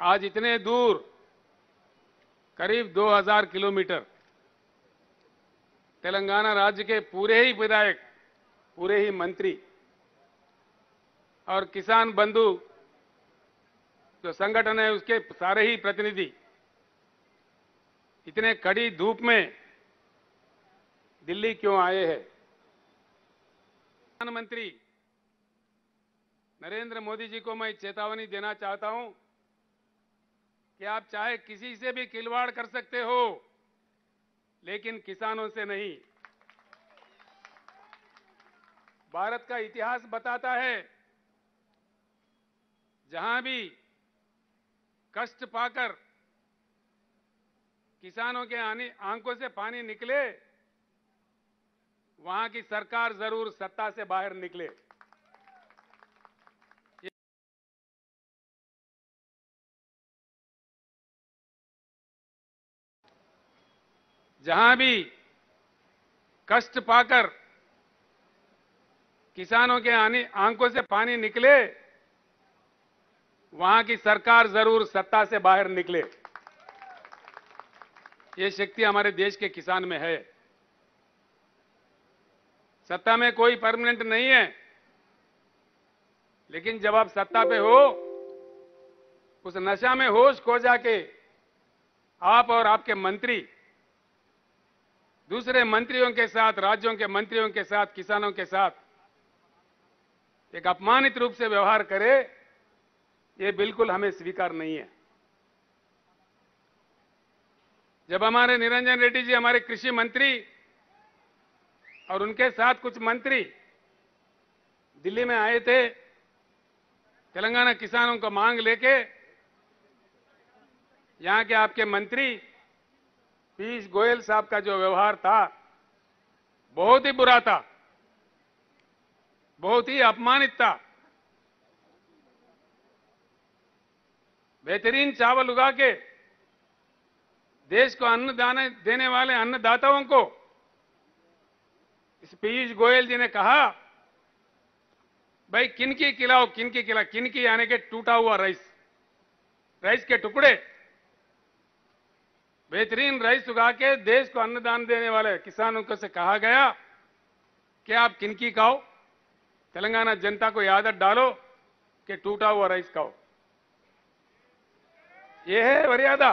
आज इतने दूर करीब 2000 किलोमीटर तेलंगाना राज्य के पूरे ही विधायक, पूरे ही मंत्री और किसान बंधु जो संगठन है उसके सारे ही प्रतिनिधि इतने कड़ी धूप में दिल्ली क्यों आए हैं? प्रधानमंत्री नरेंद्र मोदी जी को मैं चेतावनी देना चाहता हूं कि आप चाहे किसी से भी खिलवाड़ कर सकते हो, लेकिन किसानों से नहीं। भारत का इतिहास बताता है, जहां भी कष्ट पाकर किसानों के आंखों से पानी निकले, वहां की सरकार जरूर सत्ता से बाहर निकले। जहां भी कष्ट पाकर किसानों के आंखों से पानी निकले, वहां की सरकार जरूर सत्ता से बाहर निकले। ये शक्ति हमारे देश के किसान में है। सत्ता में कोई परमानेंट नहीं है, लेकिन जब आप सत्ता पे हो, उस नशा में होश खो जाके आप और आपके मंत्री दूसरे मंत्रियों के साथ, राज्यों के मंत्रियों के साथ, किसानों के साथ एक अपमानित रूप से व्यवहार करे, ये बिल्कुल हमें स्वीकार नहीं है। जब हमारे निरंजन रेड्डी जी, हमारे कृषि मंत्री और उनके साथ कुछ मंत्री दिल्ली में आए थे, तेलंगाना किसानों को मांग लेके, यहां के आपके मंत्री पीयूष गोयल साहब का जो व्यवहार था, बहुत ही बुरा था, बहुत ही अपमानित था। बेहतरीन चावल उगा के देश को अन्न देने वाले अन्नदाताओं को इस पीयूष गोयल जी ने कहा, भाई किनकी खिलाओ, किनकी खिलाओ, किनकी यानी के टूटा हुआ राइस के टुकड़े, बेहतरीन राइस उगा के देश को अन्नदान देने वाले किसानों को से कहा गया कि आप किनकी खाओ, तेलंगाना जनता को ये आदत डालो कि टूटा हुआ राइस खाओ। ये है मर्यादा।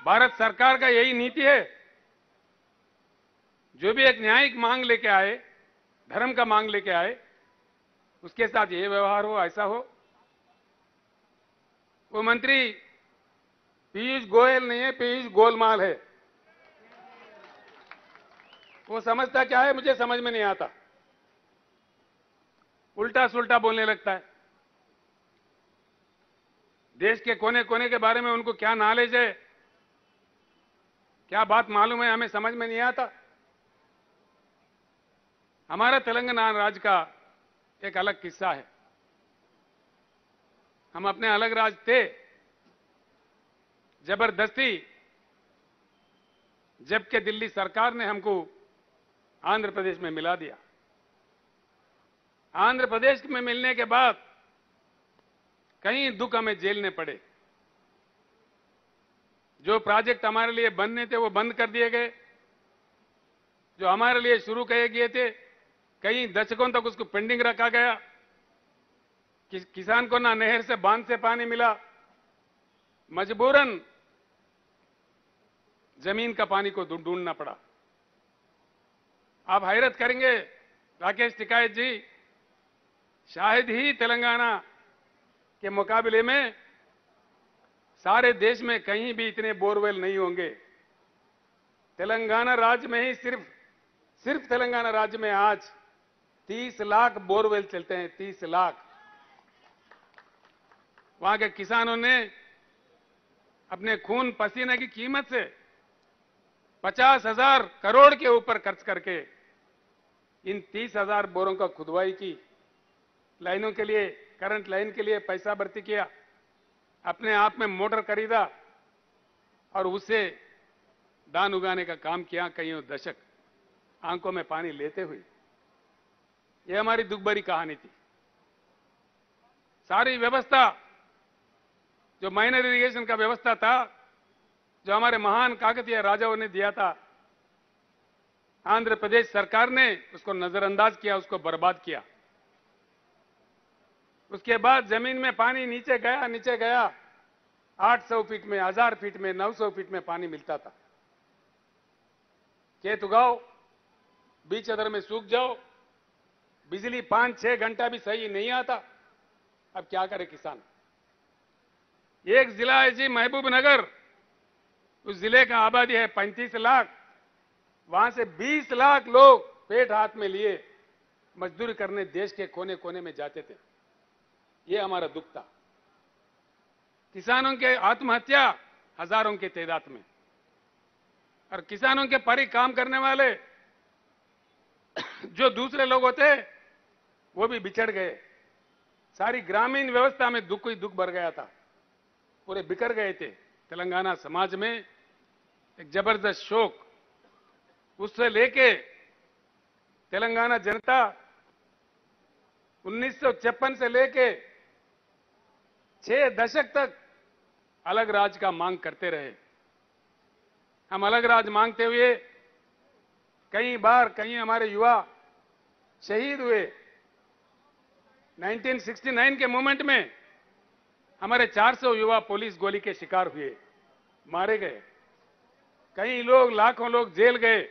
भारत सरकार का यही नीति है। जो भी एक न्यायिक मांग लेके आए, धर्म का मांग लेके आए, उसके साथ ये व्यवहार हो, ऐसा हो। वो मंत्री पीयूष गोयल नहीं है, पीयूष गोलमाल है। वो समझता क्या है, मुझे समझ में नहीं आता। उल्टा सुल्टा बोलने लगता है। देश के कोने कोने के बारे में उनको क्या नॉलेज है, क्या बात मालूम है, हमें समझ में नहीं आता। हमारा तेलंगाना राज्य का एक अलग किस्सा है। हम अपने अलग राज्य थे, जबरदस्ती जबकि दिल्ली सरकार ने हमको आंध्र प्रदेश में मिला दिया। आंध्र प्रदेश में मिलने के बाद कई दुख हमें झेलने पड़े। जो प्रोजेक्ट हमारे लिए बनने थे वो बंद कर दिए गए। जो हमारे लिए शुरू किए गए थे, कई दशकों तक उसको पेंडिंग रखा गया। किसान को ना नहर से, बांध से पानी मिला, मजबूरन जमीन का पानी को ढूंढना पड़ा। आप हैरत करेंगे राकेश टिकायत जी, शायद ही तेलंगाना के मुकाबले में सारे देश में कहीं भी इतने बोरवेल नहीं होंगे। तेलंगाना राज्य में ही सिर्फ तेलंगाना राज्य में आज 30 लाख बोरवेल चलते हैं, 30 लाख। वहां के किसानों ने अपने खून पसीने की कीमत से 50,000 करोड़ के ऊपर खर्च करके इन 30,000 बोरों का खुदवाई की, लाइनों के लिए, करंट लाइन के लिए पैसा भर्ती किया, अपने आप में मोटर खरीदा और उससे धान उगाने का काम किया कईयों दशक, आंखों में पानी लेते हुए। यह हमारी दुख भरी कहानी थी। सारी व्यवस्था जो माइनर इरिगेशन का व्यवस्था था, जो हमारे महान काकतीय राजाओं ने दिया था, आंध्र प्रदेश सरकार ने उसको नजरअंदाज किया, उसको बर्बाद किया। उसके बाद जमीन में पानी नीचे गया 800 फीट में, 1000 फीट में, 900 फीट में पानी मिलता था। खेत उगाओ, बीच अदर में सूख जाओ, बिजली 5-6 घंटा भी सही नहीं आता। अब क्या करे किसान? एक जिला है जी महबूबनगर, उस जिले का आबादी है 35 लाख। वहां से 20 लाख लोग पेट हाथ में लिए मजदूरी करने देश के कोने कोने में जाते थे। ये हमारा दुख था। किसानों के आत्महत्या हजारों की तादाद में, और किसानों के परी काम करने वाले जो दूसरे लोग होते वो भी बिछड़ गए। सारी ग्रामीण व्यवस्था में दुख ही दुख भर गया था, पूरे बिखर गए थे। तेलंगाना समाज में एक जबरदस्त शोक, उससे लेके तेलंगाना जनता 1956 से लेके 6 दशक तक अलग राज्य का मांग करते रहे। हम अलग राज्य मांगते हुए कई बार कई हमारे युवा शहीद हुए। 1969 के मूवमेंट में हमारे 400 युवा पुलिस गोली के शिकार हुए, मारे गए। कई लोग, लाखों लोग जेल गए।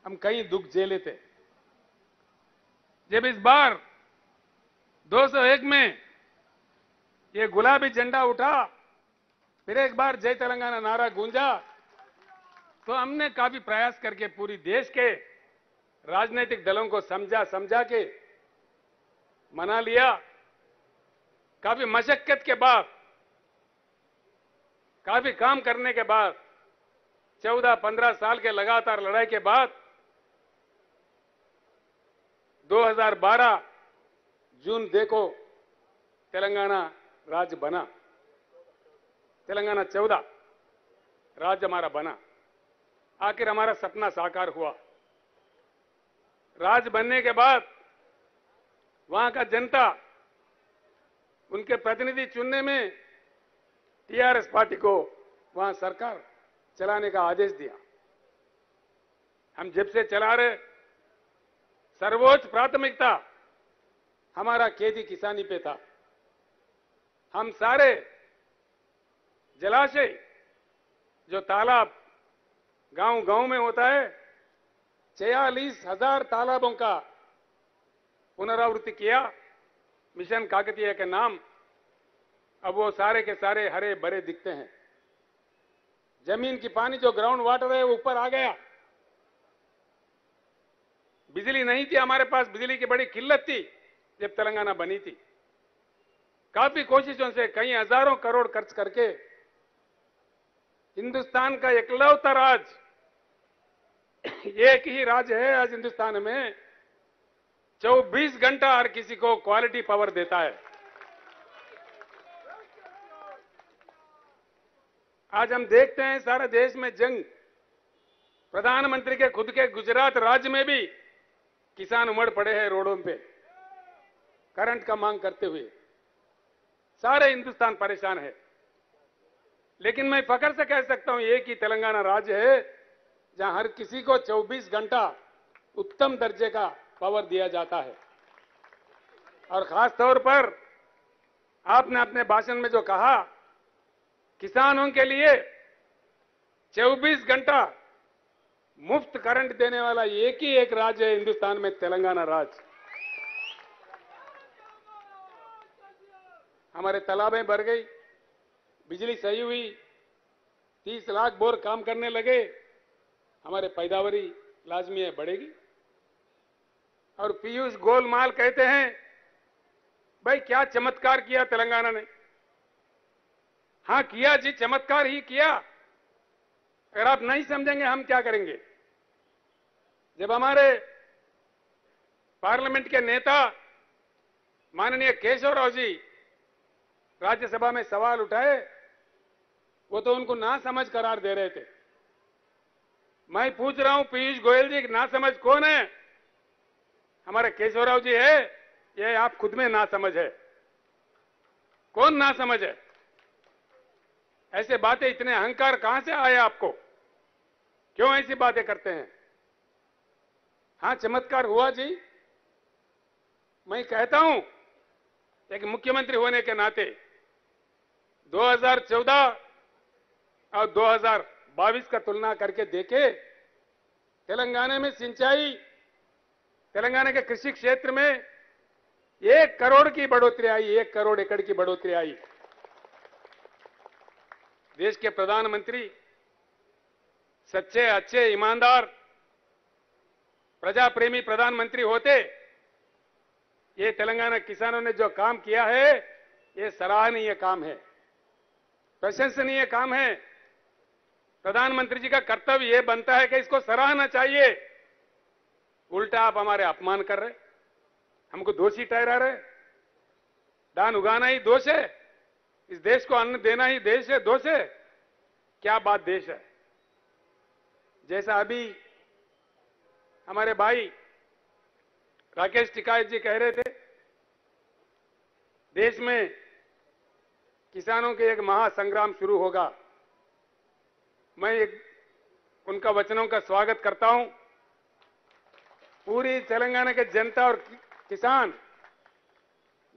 हम कई दुख झेले थे। जब इस बार 201 में ये गुलाबी झंडा उठा, फिर एक बार जय तेलंगाना नारा गूंजा, तो हमने काफी प्रयास करके पूरी देश के राजनीतिक दलों को समझा के मना लिया। काफी मशक्कत के बाद, काफी काम करने के बाद, 14-15 साल के लगातार लड़ाई के बाद 2012 जून देखो तेलंगाना राज्य बना। तेलंगाना 14 राज्य हमारा बना। आखिर हमारा सपना साकार हुआ। राज्य बनने के बाद वहां का जनता उनके प्रतिनिधि चुनने में टीआरएस पार्टी को वहां सरकार चलाने का आदेश दिया। हम जब से चला रहे, सर्वोच्च प्राथमिकता हमारा खेती किसानी पे था। हम सारे जलाशय, जो तालाब गांव गांव में होता है, 46,000 तालाबों का पुनरावृत्ति किया मिशन काकतीय के नाम। अब वो सारे के सारे हरे भरे दिखते हैं। जमीन की पानी जो ग्राउंड वाटर है वो ऊपर आ गया। बिजली नहीं थी हमारे पास, बिजली की बड़ी किल्लत थी जब तेलंगाना बनी थी। काफी कोशिशों से कई हजारों करोड़ खर्च करके हिंदुस्तान का इकलौता राज्य, एक ही राज्य है आज हिंदुस्तान में 24 घंटा हर किसी को क्वालिटी पावर देता है। आज हम देखते हैं सारे देश में जंग। प्रधानमंत्री के खुद के गुजरात राज्य में भी किसान उमड़ पड़े हैं रोडों पे करंट का मांग करते हुए। सारे हिंदुस्तान परेशान है। लेकिन मैं फख्र से कह सकता हूं, एक ही तेलंगाना राज्य है जहां हर किसी को 24 घंटा उत्तम दर्जे का पावर दिया जाता है। और खास तौर पर आपने अपने भाषण में जो कहा, किसानों के लिए 24 घंटा मुफ्त करंट देने वाला एक ही एक राज्य है हिंदुस्तान में, तेलंगाना राज्य। हमारे तालाबें भर गई, बिजली सही हुई, 30 लाख बोर काम करने लगे, हमारे पैदावारी लाजमी है बढ़ेगी। और पीयूष गोलमाल कहते हैं, भाई क्या चमत्कार किया तेलंगाना ने। हां किया जी, चमत्कार ही किया। अगर आप नहीं समझेंगे हम क्या करेंगे। जब हमारे पार्लियामेंट के नेता माननीय केशवराव जी राज्यसभा में सवाल उठाए, वो तो उनको ना समझ करार दे रहे थे। मैं पूछ रहा हूं, पीयूष गोयल जी ना समझ कौन है? हमारे केशवराव जी है, ये आप खुद में ना समझ है। कौन ना समझ है? ऐसे बातें, इतने अहंकार कहां से आए आपको? क्यों ऐसी बातें करते हैं? हां, चमत्कार हुआ जी। मैं कहता हूं, एक मुख्यमंत्री होने के नाते 2014 और 2022 का तुलना करके देखे, तेलंगाना में सिंचाई, तेलंगाना के कृषि क्षेत्र में 1 करोड़ की बढ़ोतरी आई, 1 करोड़ एकड़ की बढ़ोतरी आई। देश के प्रधानमंत्री सच्चे, अच्छे, ईमानदार, प्रजा प्रेमी प्रधानमंत्री होते, ये तेलंगाना किसानों ने जो काम किया है, ये सराहनीय काम है, प्रशंसनीय काम है। प्रधानमंत्री जी का कर्तव्य ये बनता है कि इसको सराहना चाहिए। उल्टा आप हमारे अपमान कर रहे, हमको दोषी ठहरा रहे। धान उगाना ही दोष है, इस देश को अन्न देना ही देश है, दोष है? क्या बात देश है? जैसा अभी हमारे भाई राकेश टिकायत जी कह रहे थे, देश में किसानों के एक महासंग्राम शुरू होगा। मैं उनका वचनों का स्वागत करता हूं। पूरी तेलंगाना के जनता और किसान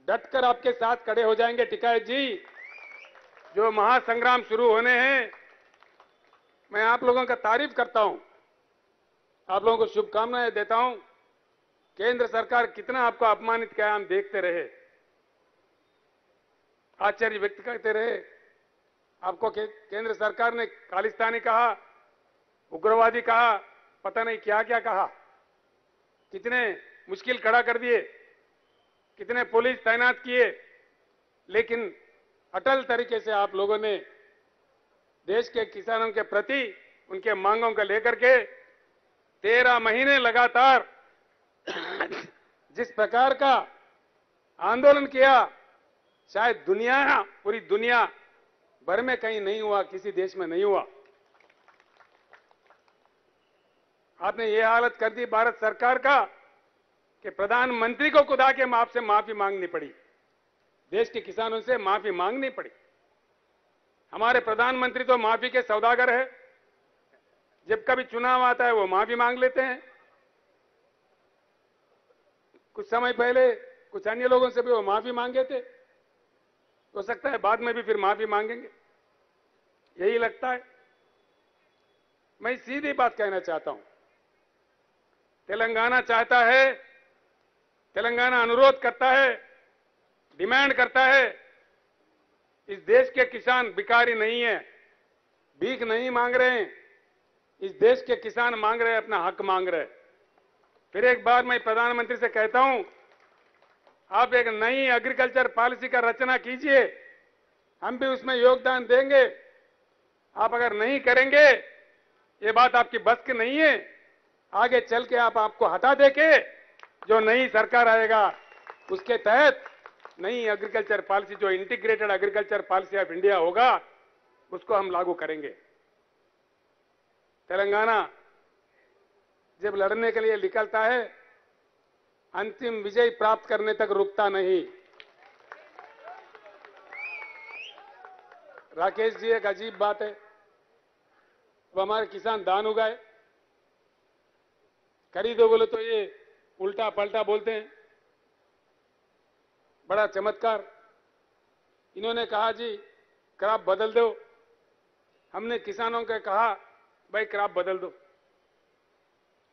डटकर आपके साथ खड़े हो जाएंगे। टिकायत जी, जो महासंग्राम शुरू होने हैं, मैं आप लोगों का तारीफ करता हूं, आप लोगों को शुभकामनाएं देता हूं। केंद्र सरकार कितना आपको अपमानित किया, हम देखते रहे, आश्चर्य व्यक्त करते रहे। आपको केंद्र सरकार ने खालिस्तानी कहा, उग्रवादी कहा, पता नहीं क्या क्या कहा, कितने मुश्किल खड़ा कर दिए, कितने पुलिस तैनात किए, लेकिन अटल तरीके से आप लोगों ने देश के किसानों के प्रति उनके मांगों को लेकर के 13 महीने लगातार जिस प्रकार का आंदोलन किया, शायद पूरी दुनिया भर में कहीं नहीं हुआ, किसी देश में नहीं हुआ। आपने ये हालत कर दी भारत सरकार का कि प्रधानमंत्री को खुदा के माफ से माफी मांगनी पड़ी, देश के किसानों से माफी मांगनी पड़ी। हमारे प्रधानमंत्री तो माफी के सौदागर है, जब कभी चुनाव आता है वो माफी मांग लेते हैं। कुछ समय पहले कुछ अन्य लोगों से भी वो माफी मांगे थे, हो सकता है बाद में भी फिर माफी मांगेंगे, यही लगता है। मैं सीधी बात कहना चाहता हूं, तेलंगाना चाहता है, तेलंगाना अनुरोध करता है, डिमांड करता है, इस देश के किसान भिखारी नहीं है, भीख नहीं मांग रहे हैं। इस देश के किसान मांग रहे हैं, अपना हक मांग रहे हैं। फिर एक बार मैं प्रधानमंत्री से कहता हूं, आप एक नई एग्रीकल्चर पॉलिसी का रचना कीजिए, हम भी उसमें योगदान देंगे। आप अगर नहीं करेंगे, ये बात आपकी बस की नहीं है, आगे चल के आपको हटा देके जो नई सरकार आएगा उसके तहत नई एग्रीकल्चर पॉलिसी, जो integrated agriculture policy of India होगा, उसको हम लागू करेंगे। तेलंगाना जब लड़ने के लिए निकलता है, अंतिम विजय प्राप्त करने तक रुकता नहीं। राकेश जी, एक अजीब बात है, वो हमारे किसान धान उगाए, खरीदो बोले तो ये उल्टा पलटा बोलते हैं। बड़ा चमत्कार, इन्होंने कहा जी क्रॉप बदल दो। हमने किसानों को कहा भाई क्रॉप बदल दो।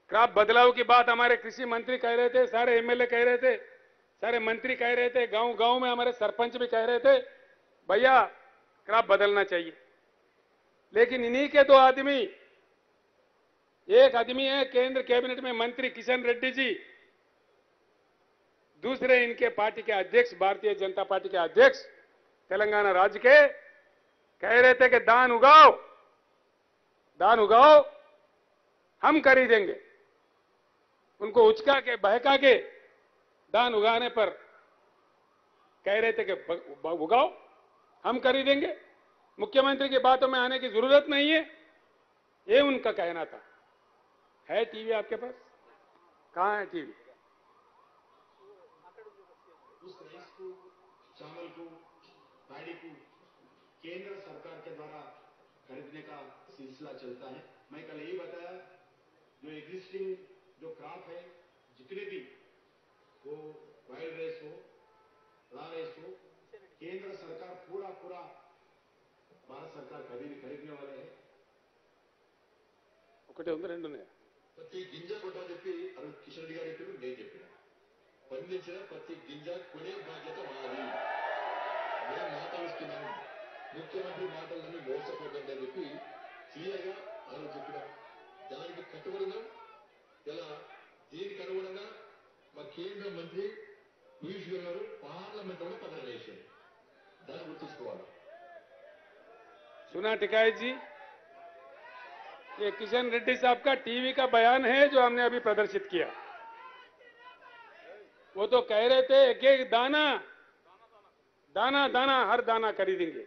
क्रॉप बदलाव की बात हमारे कृषि मंत्री कह रहे थे, सारे एमएलए कह रहे थे, सारे मंत्री कह रहे थे, गांव गांव में हमारे सरपंच भी कह रहे थे भैया क्रॉप बदलना चाहिए। लेकिन इन्हीं के दो आदमी, एक आदमी है केंद्र कैबिनेट में मंत्री किशन रेड्डी जी, दूसरे इनके पार्टी के अध्यक्ष, भारतीय जनता पार्टी के अध्यक्ष तेलंगाना राज्य के, कह रहे थे कि धान उगाओ, धान उगाओ, हम खरीदेंगे। उनको उचका के बहका के धान उगाने पर कह रहे थे कि उगाओ, हम खरीदेंगे, मुख्यमंत्री की बातों में आने की जरूरत नहीं है, ये उनका कहना था। है टीवी आपके पास? कहां है टीवी? उस राइस को, चावल को, पैडी को केंद्र सरकार के द्वारा खरीदने का सिलसिला चलता है। मैं कल यही बताया, जो एग्जिस्टिंग जो क्रॉप है, जितने भी वो वाइल्ड राइस हो, रा राइस हो, केंद्र सरकार पूरा भारत सरकार खरीदने वाले है। ఒకటే ఉంది రెండు ఉన్నాయి. ప్రతి గింజ కొట్టని చెప్పి కిషన్ రెడ్డి గారు చెప్పారు, నేను చెప్పిన పండించిన ప్రతి గింజ కొనే బాధ్యత మాది. నేను మాటలు ఇస్తున్నాను, ముఖ్యమంత్రి మాటలని మోసపోకండి అని చెప్పి క్లియర్గా చెప్పినాం. దానికి కట్టుబడిన ఇలా దీనికి అనుగుణంగా మా కేంద్ర మంత్రి పీయూష్ గోయల్ గారు పార్లమెంట్ లో పదవి వేశారు. దాన్ని గుర్తుంచుకోవాలి. सुना टिकायत जी, ये किशन रेड्डी साहब का टीवी का बयान है जो हमने अभी प्रदर्शित किया. वो तो कह रहे थे एक एक दाना दाना दाना हर दाना खरीदेंगे.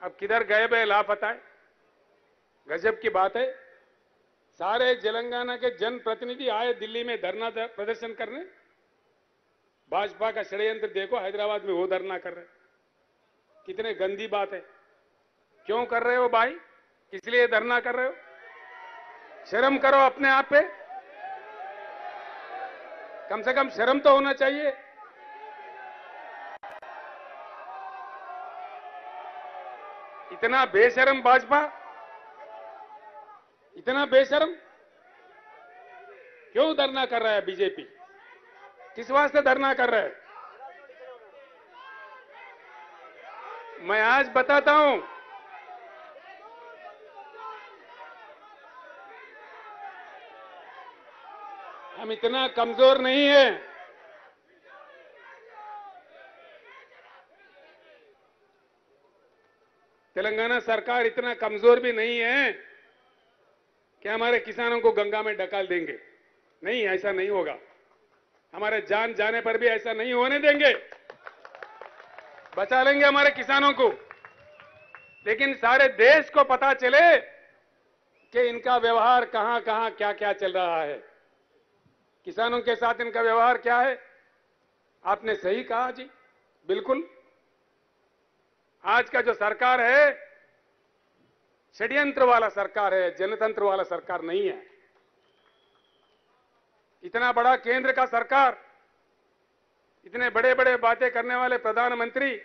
अब किधर गए बे लापता है. गजब की बात है. सारे तेलंगाना के जनप्रतिनिधि आए दिल्ली में धरना प्रदर्शन करने. भाजपा का षड्यंत्र देखो, हैदराबाद में वो धरना कर रहे. कितने गंदी बात है. क्यों कर रहे हो भाई? किस लिए धरना कर रहे हो? शर्म करो अपने आप पे. कम से कम शर्म तो होना चाहिए. इतना बेशर्म भाजपा, इतना बेशर्म. क्यों धरना कर रहा है बीजेपी? किस वास्ते धरना कर रहा है? मैं आज बताता हूं. हम इतना कमजोर नहीं है. तेलंगाना सरकार इतना कमजोर भी नहीं है कि हमारे किसानों को गंगा में ढकाल देंगे. नहीं, ऐसा नहीं होगा. हमारे जान जाने पर भी ऐसा नहीं होने देंगे. बचा लेंगे हमारे किसानों को. लेकिन सारे देश को पता चले कि इनका व्यवहार कहां कहां क्या क्या चल रहा है. किसानों के साथ इनका व्यवहार क्या है. आपने सही कहा जी, बिल्कुल. आज का जो सरकार है षड्यंत्र वाला सरकार है, जनतंत्र वाला सरकार नहीं है. इतना बड़ा केंद्र का सरकार, इतने बड़े बड़े बातें करने वाले प्रधानमंत्री,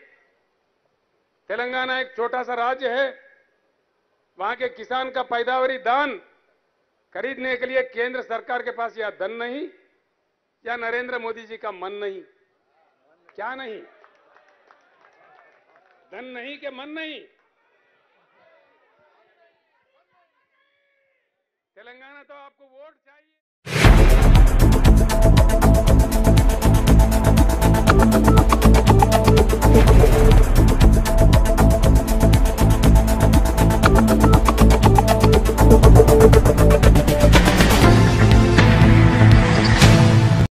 तेलंगाना एक छोटा सा राज्य है. वहां के किसान का पैदावारी दान खरीदने के लिए केंद्र सरकार के पास या धन नहीं या नरेंद्र मोदी जी का मन नहीं. क्या नहीं? धन नहीं कि मन नहीं? तेलंगाना तो आपको वोट चाहिए.